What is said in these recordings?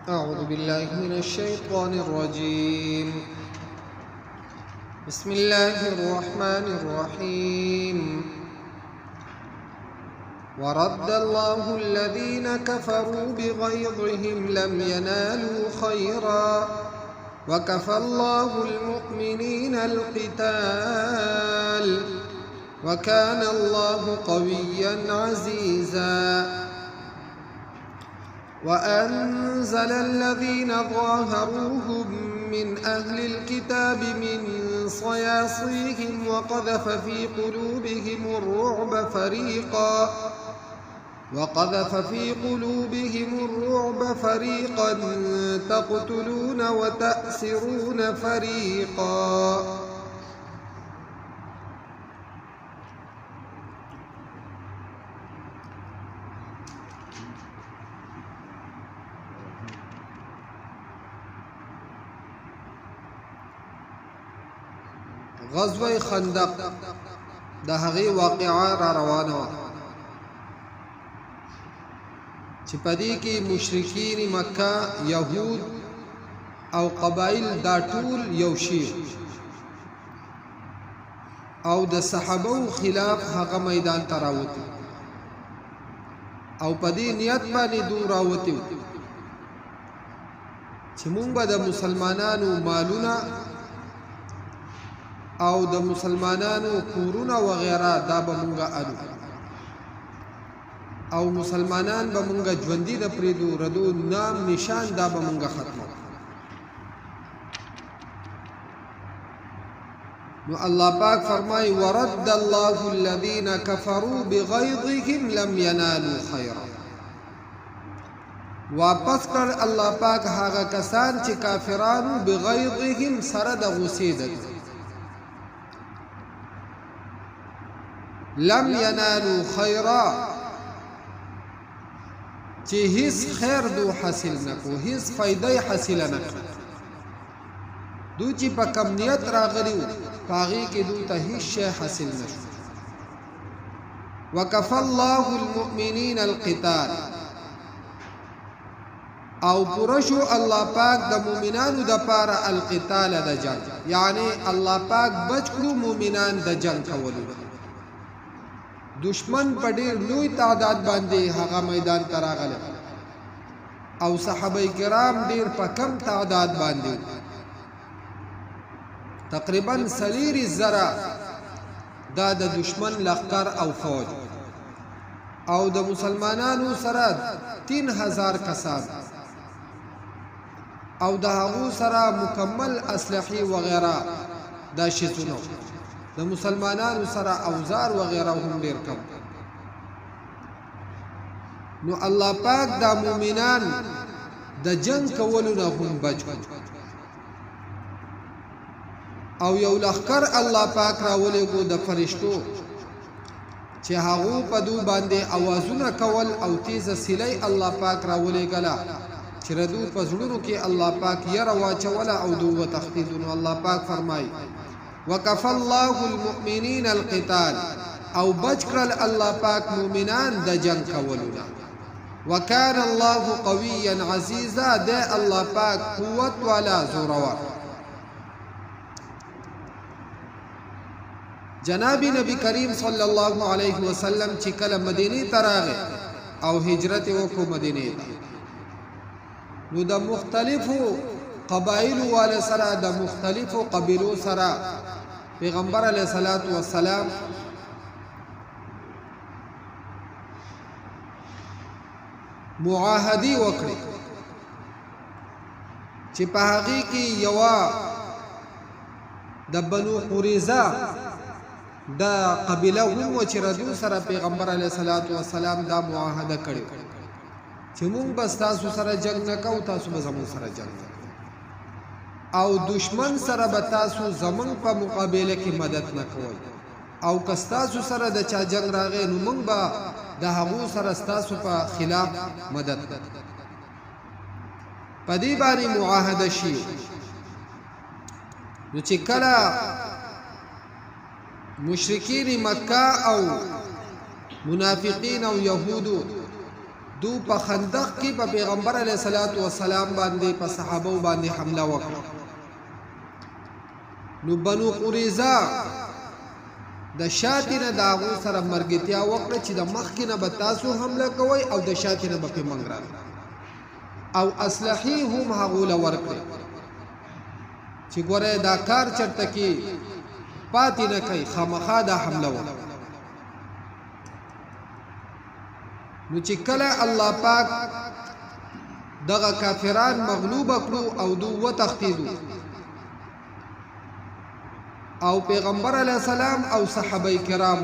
أعوذ بالله من الشيطان الرجيم. بسم الله الرحمن الرحيم. ورد الله الذين كفروا بغيظهم لم ينالوا خيرا وكفى الله المؤمنين القتال وكان الله قويا عزيزا. وأنزل الذين ظاهروهم من أهل الكتاب من صياصيهم وقذف في قلوبهم الرعب فريقا تقتلون وتأسرون فريقا. غزوه خندق د هغې واقعه را روانه وه چې په دې کې مشرکین مکه، یهود او قبایل دا ټول یو شي او د صحابه خلاف هغه میدان ته راوتي او په دې نیت باندې دوی راوتي چې مونږ به د مسلمانانو مالونه او د مسلمانانو کورونه وغیرہ دا به مونږه الو او مسلمانان به مونږه ژوندي نه پرېږدو، ردو نام نشان دا به مونږه ختمو. نو الله پاک فرمای ورد الله الذين كفروا بغيظهم لم ينالوا خيرا. واپس کړ الله پاک هغه کسان چې کافرانو بغيظهم سره د غصې ده لم ينالوا خيرا، چې هیڅ خیر دو حاصل نکو، هیڅ فائدې حاصل نکو. دو چې په کم نیت راغلیو پاغي کې دو ته هیڅ شی حاصل نشو. وکفى الله المؤمنین القتال، او پرشو الله پاک د مؤمنانو د پاره القتال د جنگ، یعنی الله پاک بچ کړو مؤمنان د جنگ کولو. دشمن په ډېر لوی تعداد باندې هغه میدان ته راغلی او صحابه کرام ډېر په کم تعداد باندې تقریبا 40,000 دا د دشمن لښکر او فوج او د مسلمانانو سره 3000 کسان او د هغو سره مکمل اسلحې وغیرہ دا شیزونه د مسلمانانو سره اوزار وغیرہ هم ډیر کم. نو الله پاک دا مومنان د جنگ کولو نه هم بچ او یو لښکر الله پاک راولېږو د فرشتو چې هغو په دو باندې اوازونه کول او تیزه سیلۍ الله پاک راولېږله چې ردو په زړونو کې الله پاک یره واچوله او دو وتښتېدو. نو الله پاک فرمایي وکفى الله المؤمنین القتال، او بچ کړل الله پاک مؤمنان د جنگ کولو. وکان الله قویا عزیزا، د الله پاک قوت والا زورور. جناب نبی کریم صلی الله علیه وسلم چې کله مدینه ته راغی او هجرت وکړو مدینه ته، نو د مختلفو قبایلو والا سره د مختلفو قبیلو سره پیغمبر علیه الصلاۃ والسلام معاهدی وکړي چې په هغه کې یو د بنو قریظه د قبیله وو چې ردو سره پیغمبر علیه الصلاۃ والسلام دا معاهده کړي چې موږ بس تاسو سره جنگ نه کوو، تاسو به زموږ سره جنگ او دشمن سره به تاسو زمون په مقابله کې مدد نه کوئ، او که تاسو سره د چا جنگ راغی نو موږ به د هغو سره تاسو په خلاف مدد په دې باندې معاهده شي. نو چې کله مشرکین مکه او منافقین او یهودو دو په خندق کې په پیغمبر علیه الصلاۃ والسلام باندې په صحابه باندې حمله وکړه نو بنو قریظه د شاتینه د هغو سره مرګتیا وکړه چې د مخکې نه به تاسو حمله کوئ او د شاتینه به پې منګ راغله او اسلحې هم هغو له ورکړې چې ګوره دا کار چرته کې پاتې نه کوي خامخا دا حمله وکړه نو چې کله الله پاک دغه کافران مغلوب کړو او دو وتښتېدو او پیغمبر علیه السلام او صحابه کرام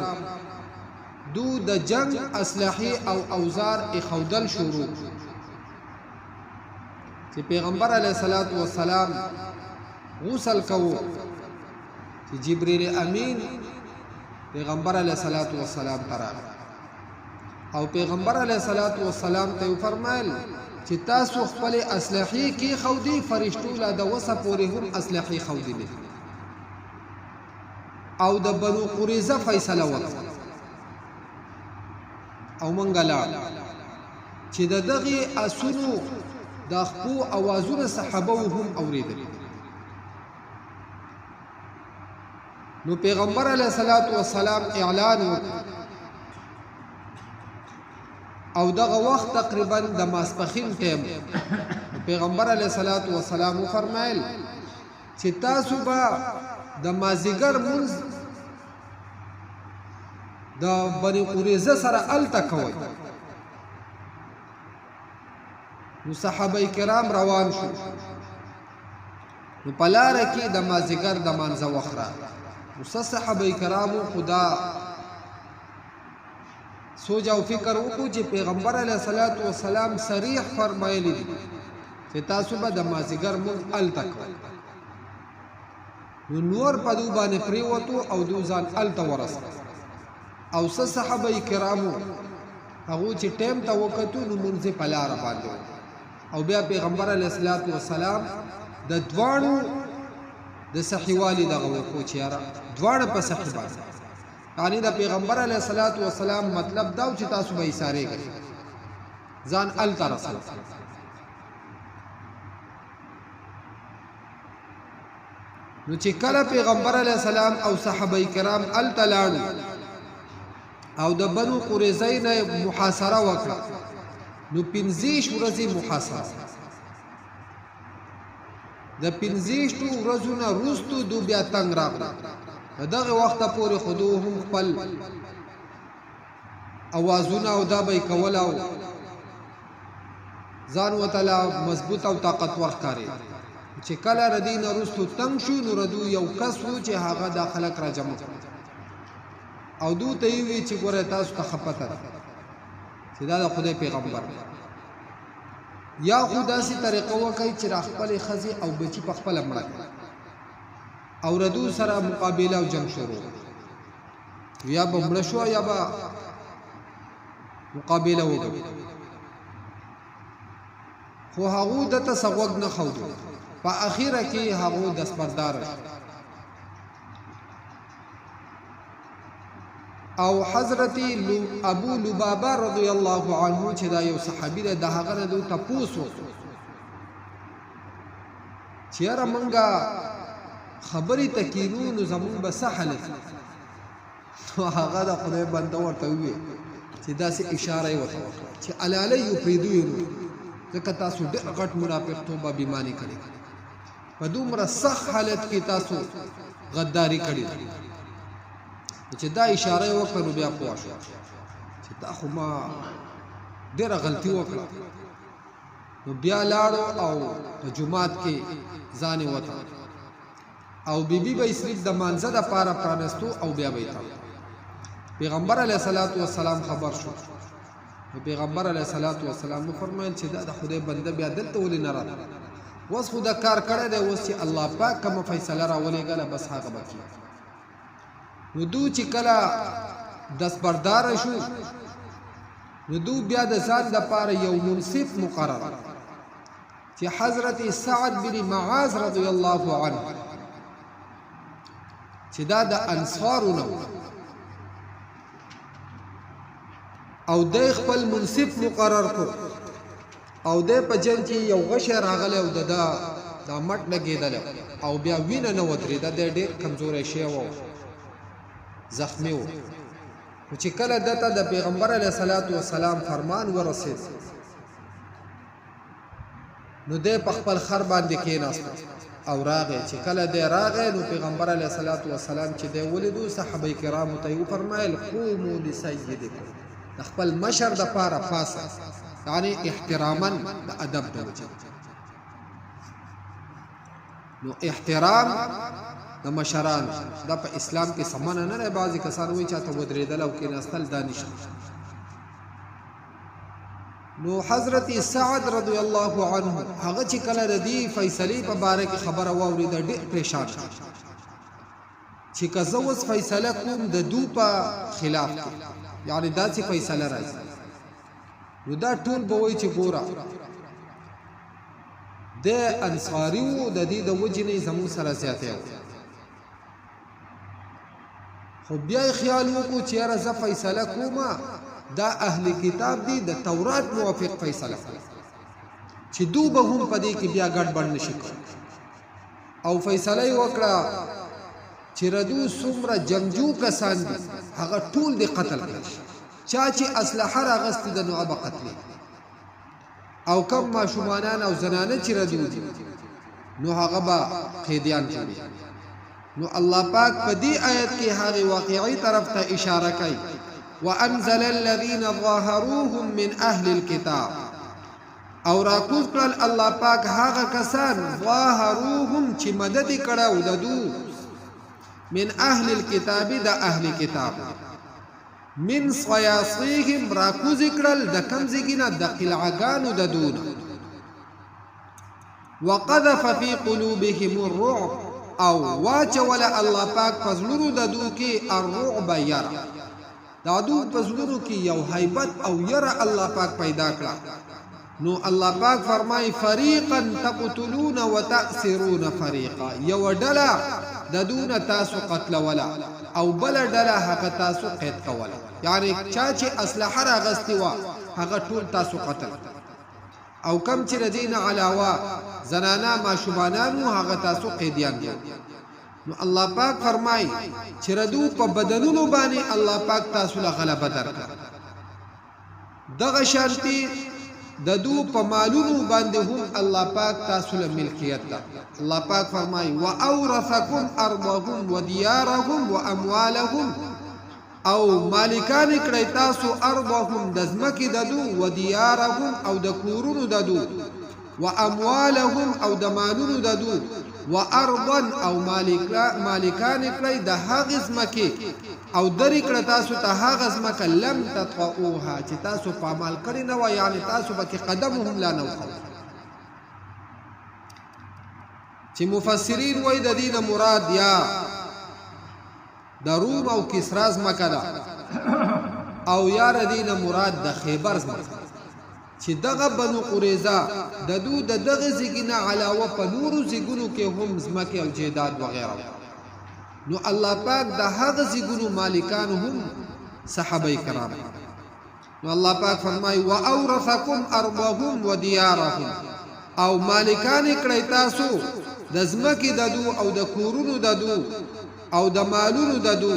دو د جنگ اسلحې او اوزار اخودل شروع چې پیغمبر علیه السلام غسل کوو چې جبرئیل امین پیغمبر علیه السلام تراغ او پیغمبر علیه السلام ته فرمایل چې تاسو خپل اسلحې کې خودي فرشتو لا د وسه پورې هم اسلحې خودي دي او د بنو قریظه فیصله وکړه او منګلا چې دغه اسونو د خپو اوازونه صحابه هم اوریدل نو پیغمبر علیه السلام اعلان وکړ او دغه وخت تقریبا د ماسپخین ټیم پیغمبر علیه السلام فرمایل چې تاسو به د مازیګر منځ د بني قریظه سره الته کوئ نو صحابه کرام روان شو نو په لاره کې د مازیګر د مانځه وخت راغی نو صحابه کرامو خدا سوچ او فکر وکړو چې پیغمبر علیه السلام صریح فرمایلی دي چې تاسو به د مازیګر منځ الته کوئ نور په دو باندې پریوتو او دو ځان الته ورسېدل او صحابه کرامو هغه چې ټیم ته وکتو نو مونږ په لار باندې او بیا پیغمبر علیه السلام د دوانو د صحیوالي دغه وکړو چې یاره دواړه په صحیح باندې یعنی د پیغمبر علیه السلام مطلب دا چې تاسو به ایثارې کوئ ځان الته رسول نو چې کله پیغمبر علیه السلام او صحابه کرام الته لاړو او د بنو قریظه نه محاصره وکړه نو 15 ورځې محاصره د 15 ورځو نه وروسته دو بیا تنګ راغله دغه وخت پورې خودو هم خپل اوازونه او دا به کول او ځان وتعالى مضبوط او طاقتور ښکاري چې کله ردین وروسته تنګ شو نو ردو یو کس و چې هغه د خلک را جمع او دو ته وی چې ګوره تاسو ته خپته چې دا د خدای پیغمبر یا خداسي طریقه وکړي چې خپل خزي او بچي په خپل مړه او ردو سره مقابله او جنگ شروع یا به مړ شو یا به مقابله وکړي خو هغه د تسوق نه خودو په اخیره کې هغه دستبردار او حضرت ابو لبابه رضی الله عنه چې دا یو صحابي ده هغه نه دوی تاسو چیرې مونږه خبرې تکینو نو زمون به سهل نو هغه د خدای بنده ورته وي چې داسې اشاره وکړه چې علاله یو پریدو ځکه تاسو ډېر غټ منافق توبه بیمانی کړی په دومره سخت حالت کې تاسو غداری کړی چې دا اشاره وکړه نو بیا پوه شو چې دا خو ما ډېره غلطي وکړه نو بیا لاړو او په جومات کې ځان وته او بیبي به صرف د مانځه د پاره پرانستو او بیا به پیغمبر علیه السلام خبر شو پیغمبر علیه السلام فرمایل چې دا د خدای بنده بیا دلته ولې نه راځي وس خدا کار کړی دی اوس چې الله پاک کوم فیصله راولېږله بس هغه به کېږي نو دو چې کله دستبردار شو نو دو بیا د ځان دپاره یو منصف مقرر چې حضرت سعد بن معاذ رضی الله عنه چې دا د انصارو نه او د خپل منصف مقرر کو او د په جنگ کې یو غشه راغله او د مټ لګیدل او بیا وینه نه ودرېده د ډېر کمزورې شی وو زخمی وو چې کله دته د پیغمبر علیه الصلاۃ والسلام فرمان ورسید نو د په خپل خر باندې کېناست او راغی چې کله د راغی نو پیغمبر علیه الصلاۃ والسلام چې د ولیدو صحابه کرامو ته یې فرمایل قوموا لسیدکم خپل مشر د پاره پاسه یعنی احتراما د ادب د وجه نو احترام د مشران دا په اسلام کې سمانه نه لري بعضی کسان وایي چې ته ودرېدل او کېناستل دانش نو حضرت سعد رضی الله عنه هغه چې کله د دې فیصله په باره کې خبره واورید ډېر پریشان چې که زه اوس فیصله کوم د دو په خلاف یعنی دا چې فیصله راځي نو دا ټول به وایي چې ګوره د انصاریو د دې د وجې نه زموږ سره زیاتی خو بیا یې خیال وکړو چې یاره زه فیصله کومه دا اهل کتاب دی د تورات موافق فیصله چې دو به هم په دې کې بیا ګډوډ نشي او فیصله یې وکړه چې ردو څومره جنګجو کسان دي هغه ټول د قتل کړي چا چې اسلحه راغستې ده نو هغه به قتلي او کم ماشومانان او زنانه چې ردو دي نو هغه به قیدیان کړي نو الله پاک په دې آیت کې هغه واقعي طرف ته اشاره کوي وانزل الذين ظاهروهم من اهل الكتاب او راکوز کړل الله پاک هغه کسان ظاهروهم چې مدد کړه وددو من اهل الكتاب د اهل کتاب من صياصيهم راکوز کړل د کمزګینه د قلعګانو د دون وقذف في قلوبهم الرعب او واچول الله پاک فزلونو د دو کې الرعب يرى دا دو فزلونو کې یو هیبت او يرى الله پاک پیدا کړه نو الله پاک فرمای فريقا تقتلون وتأسرون فريقا یو ډله د دون تاسو قتل ولا او بل ډله هغه تاسو قید کوله یعنی چا چې اسلحه راغستی و هغه ټول تاسو قتل او کم چې دین علاوه زنانا ماشومانانو هغه تاسو قیدیان دي نو الله پاک فرمای چې ردو په بدنونو باندې الله پاک تاسو له غلبه درکړه دغه شانتي د دو په مالونو باندې هم الله پاک تاسو له ملکیت ده الله پاک فرمای واورثکم ارضهم وديارهم واموالهم او مالکان کړی تاسو ارضهم د ځمکې ددو وديارهم او د کورونو ددو واموالهم او د مالونو ددو وارضا او مالکان کړی د هغه ځمکې او درې کړه تاسو ته هغه ځمکه لم تطؤوها چې تاسو په عمل کړی نه و یعنی تاسو به قدم هم لا نه وخت چې مفسرین وایي د دین مراد یا د روم او کسرا ځمکه ده او یا د دین مراد د خیبر ځمکه چې دغه بنو قریظه د دو د دغه زګینه علاوه په نورو زګونو کې هم ځمکه او جیداد وغیرہ نو الله پاک د هغه زګونو مالکان هم صحابه کرام نو الله پاک فرمای واورثکم ارضهم وديارهم او مالکان کړی تاسو د ځمکې ددو او د کورونو ددو او د مالونو ددو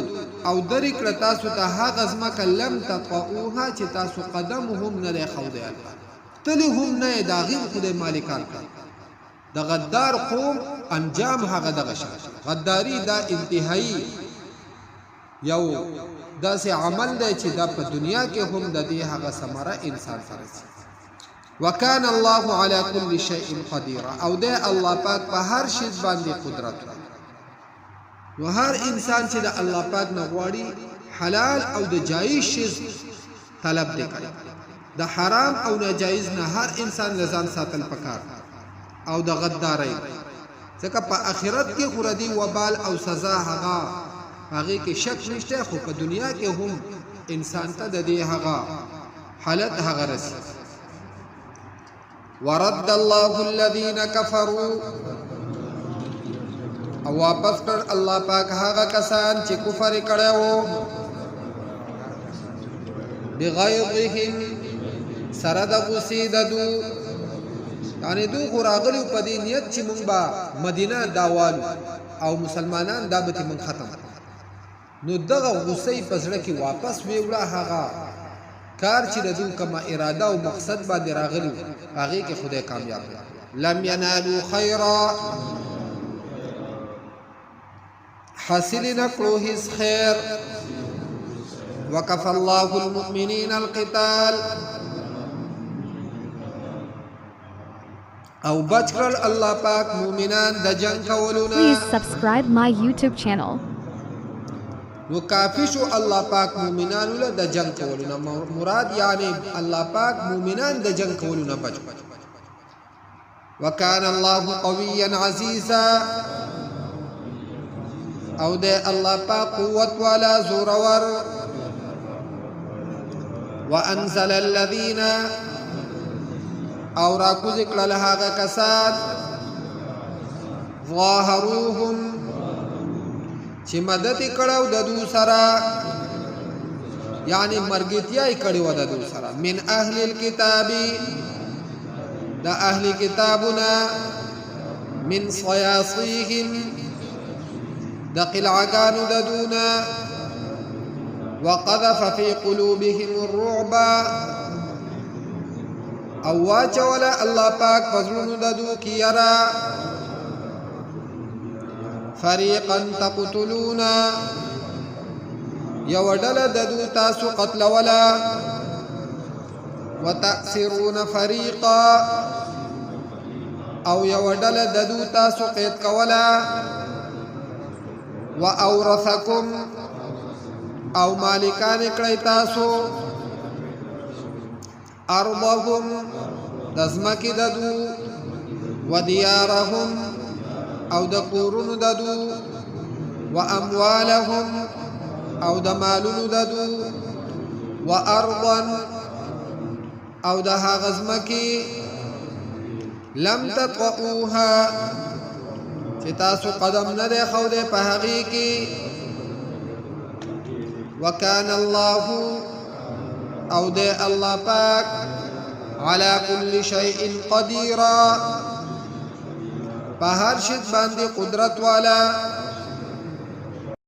او درې کړه تاسو ته هغه ځمکه لم تطؤوها چې تاسو قدم هم نه دی خوده تلی هم نه داغي خدای مالکان د غدار قوم انجام هغه دغه شي غداری دا انتهایی یو داسې عمل دی چې دا په دنیا کې هم د دې هغه ثمره انسان سره شي وکانه الله علی کل شیء قدیر او دا الله پاک په هر شی باندې قدرت لري نو هر انسان چې د الله پاک نه غواړي حلال او د جایز شی طلب وکړي د حرام او ناجایز نه هر انسان لزان ساتل پکار او د غدارۍ ځکه په آخرت کې خردي وبال او سزا هغه کې شک نشته خو په دنیا کې هم انسان ته د دې هغه حالت هغه رسي ورد الله الذين كفروا او واپس کړ الله پاک هغه کسان چې کفر کړو بغیظهم سره د غصې د دو یعنی دو خو راغلي په دې نیت چې مونږ به مدینه داوالو او مسلمانان دا به مونږ ختم نو دغه غصې په زړه کې واپس ویوړه هغه کار چې د دو کومه اراده او مقصد باندې راغلی هغې کې خدای کامیاب لم ینالو خیرا حاصل نکړو هیڅ خیر وکف الله المؤمنین القتال او بچ کړل الله پاک مؤمنان د جنگ کولونه Please subscribe my YouTube channel. نو کافی شو الله پاک مؤمنانو له د جنگ کولونه مراد یعنی الله پاک مؤمنان د جنگ کولونه بچ وکانه الله قویا عزیزا او د الله پاک قوت والا زورور وانزل الذين او راکو ذکر لهاغه کسان ظاهروهم چې مدد کړو د دو سره یعنی مرګتیا کړو د دو سره من اهل الكتاب د اهل کتابنا من صياصيهم د قلعگانو د دونا وقذف في قلوبهم الرعب او واچولا الله پاک فضلونو د دو کی یرا فریقا تقتلون یو ډله د دو تاسو قتل ولا وتأسرون فریقا او یو ډله د دو تاسو قید کولا واورثکم او مالکان کړی تاسو ارضهم دزمکی ددو ودیارهم او د کورونو ددو واموالهم او د مالونو ددو وارضا او د هغه ځمکې لم تطئوها چې تاسو قدم نه دی ښودی په هغې کې وکان الله او دے اللہ پاک على كل شيء قديرا په هر شي باندې قدرت والا